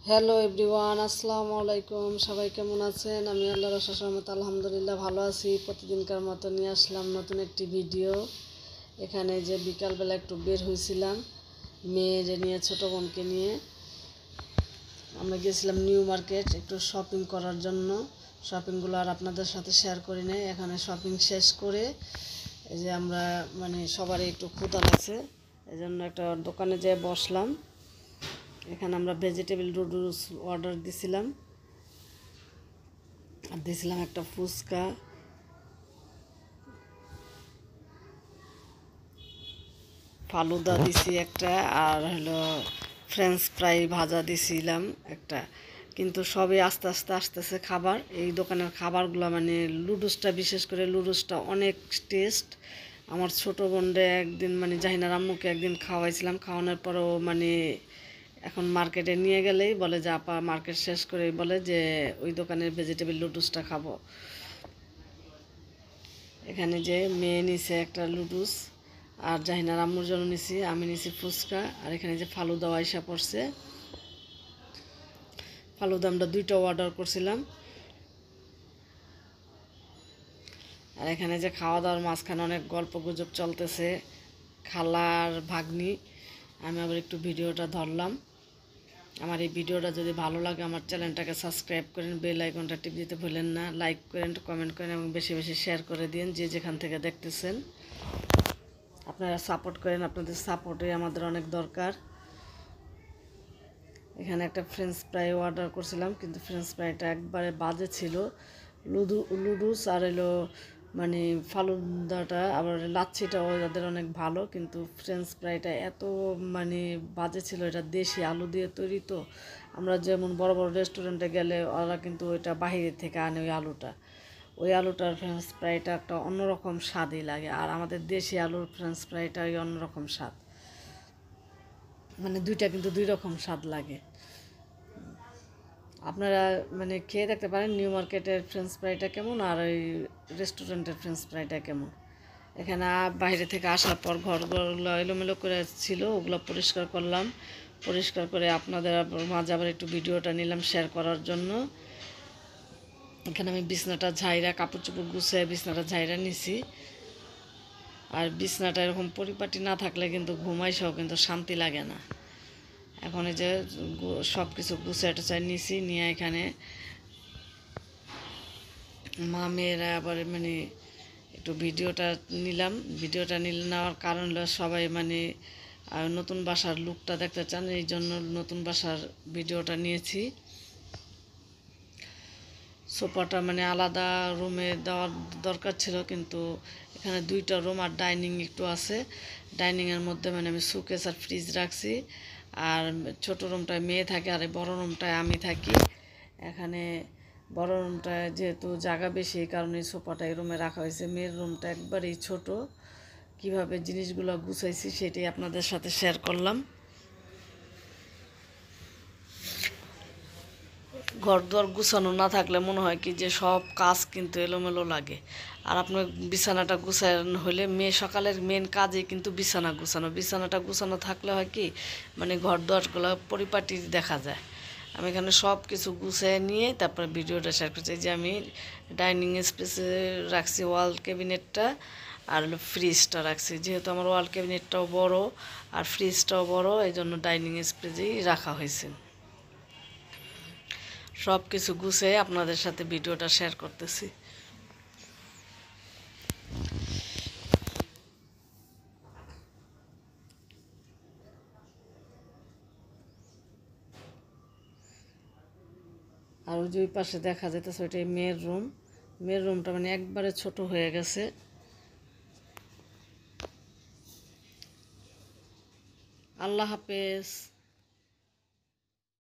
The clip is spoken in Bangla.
হ্যালো এভরিওয়ান, আসসালামু আলাইকুম। সবাই কেমন আছেন? আমি আল্লাহর অশেষ রহমতে আলহামদুলিল্লাহ ভালো আছি। প্রতিদিনকার মতো নিয়ে আসলাম নতুন একটি ভিডিও। এখানে যে বিকালবেলা একটু বের হয়েছিলাম মেয়ের নিয়ে, ছোটো বোনকে নিয়ে। আমরা গিয়েছিলাম নিউ মার্কেট একটু শপিং করার জন্য। শপিংগুলো আর আপনাদের সাথে শেয়ার করি নাই। এখানে শপিং শেষ করে এই যে আমরা সবারই একটু ক্ষুধা লাগছে, এই জন্য একটা দোকানে যেয়ে বসলাম। এখানে আমরা ভেজিটেবল নুডলস অর্ডার দিছিলাম, আর দিছিলাম একটা ফুচকা, ফালুদা দিছি একটা, আর হলো ফ্রেঞ্চ ফ্রাই ভাজা দিছিলাম একটা। কিন্তু সবই আস্তে আস্তে আসতেছে খাবার। এই দোকানের খাবারগুলো লুডুসটা, বিশেষ করে লুডুসটা অনেক টেস্ট। আমার ছোটো বোনরে একদিন জাহিনার আম্মুকে একদিন খাওয়াইছিলাম, খাওয়ানোর পরেও এখন মার্কেটে নিয়ে গেলেই বলে যে আপা, মার্কেট শেষ করেই বলে যে ওই দোকানের ভেজিটেবল লুডুসটা খাবো। এখানে যে মেয়ে নিছে একটা লুডুস, আর জাহিনার আম্মুর জন্য নিছি, আমি নিছি ফুচকা। আর এখানে যে ফালুদাও আইসা পড়ছে। ফালুদা আমরা দুইটা অর্ডার করছিলাম। আর এখানে যে খাওয়া দাওয়ার মাঝখানে অনেক গল্প গুজব চলতেছে, খালার ভাগ্নি। আমি আবার একটু ভিডিওটা ধরলাম। আমার এই ভিডিওটা যদি ভালো লাগে আমার চ্যানেলটাকে সাবস্ক্রাইব করেন, বেল আইকনটা টিপ দিতে ভুলেন না, লাইক করেন, কমেন্ট করেন এবং বেশি বেশি শেয়ার করে দিন যে যেখান থেকে দেখতেছেন। আপনারা সাপোর্ট করেন, আপনাদের সাপোর্টে আমাদের অনেক দরকার। এখানে একটা ফ্রেঞ্চ ফ্রাই অর্ডার করছিলাম, কিন্তু ফ্রেঞ্চ ফ্রাইটা একবারে বাজে ছিল। লুডুস আর এলো ফালুদাটা, আবার লাচ্ছিটাও ওদের অনেক ভালো, কিন্তু ফ্রেঞ্চ ফ্রাইটা এত বাজে ছিল। এটা দেশি আলু দিয়ে তৈরি, তো আমরা যেমন বড় বড় রেস্টুরেন্টে গেলে ওরা কিন্তু ওইটা বাহিরে থেকে আনে, ওই আলুটার ফ্রেঞ্চ ফ্রাইটা একটা অন্যরকম স্বাদই লাগে। আর আমাদের দেশি আলুর ফ্রেঞ্চ ফ্রাইটা ওই অন্যরকম স্বাদ, দুইটা কিন্তু দুই রকম স্বাদ লাগে। আপনারা খেয়ে দেখতে পারেন নিউ মার্কেটের ফ্রেঞ্চ ফ্রাইটা কেমন আর ওই রেস্টুরেন্টের ফ্রেঞ্চ ফ্রাইটা কেমন। এখানে বাইরে থেকে আসার পর ঘরগুলো এলোমেলো করে ছিল, ওগুলো পরিষ্কার করলাম। পরিষ্কার করে আপনাদের মাঝে আবার একটু ভিডিওটা নিলাম শেয়ার করার জন্য। এখানে আমি বিছনাটা ঝাইরা, কাপড় চোপড় গুছিয়ে বিছনাটা ঝাইরা নিছি। আর বিছনাটা এরকম পরিপাটি না থাকলে কিন্তু ঘুমাইসেও কিন্তু শান্তি লাগে না। এখন এই যে সব কিছু গুছিয়ে টুছিয়ে নিছি, নিয়ে এখানে মা মেয়েরা আবার একটু ভিডিওটা নিলাম। ভিডিওটা নেওয়ার কারণ হলো সবাই নতুন বাসার লুকটা দেখতে চান, এই জন্য নতুন বাসার ভিডিওটা নিয়েছি। সোফাটা আলাদা রুমে দেওয়ার দরকার ছিল, কিন্তু এখানে দুইটা রুম আর ডাইনিং একটু আছে। ডাইনিংয়ের মধ্যে আমি সুকেস আর ফ্রিজ রাখছি। আর ছোটো রুমটায় মেয়ে থাকে, আর এই বড়ো রুমটায় আমি থাকি। এখানে বড় রুমটায় যেহেতু জায়গা বেশি, এই কারণে সোফাটা এই রুমে রাখা হয়েছে। মেয়ের রুমটা একবারেই ছোট। কিভাবে জিনিসগুলো গুছাইছি সেটাই আপনাদের সাথে শেয়ার করলাম। ঘর দর গুছানো না থাকলে মনে হয় কি যে সব কাজ কিন্তু এলোমেলো লাগে। আর আপনার বিছানাটা গুছানো হলে সকালের মেন কাজই কিন্তু বিছানা গুছানো। বিছানাটা গুছানো থাকলে হয় কি ঘর দরগুলো পরিপাটি দেখা যায়। আমি এখানে সব কিছু গুছিয়ে নিয়ে তারপরে ভিডিওটা শেয়ার করছি। যে আমি ডাইনিং স্পেসে রাখছি ওয়াল ক্যাবিনেটটা, আর ফ্রিজটা রাখছি। যেহেতু আমার ওয়াল ক্যাবিনেটটাও বড় আর ফ্রিজটাও বড়, এই জন্য ডাইনিং স্পেসেই রাখা হয়েছে। সব কিছু গুছিয়ে আপনাদের সাথে ভিডিওটা শেয়ার করতেছি। আর ওই যে ওই পাশে দেখা যেতেছে ওইটাই মেয়ের রুম। মেয়ের রুমটা একবারে ছোট হয়ে গেছে। আল্লাহ হাফেজ।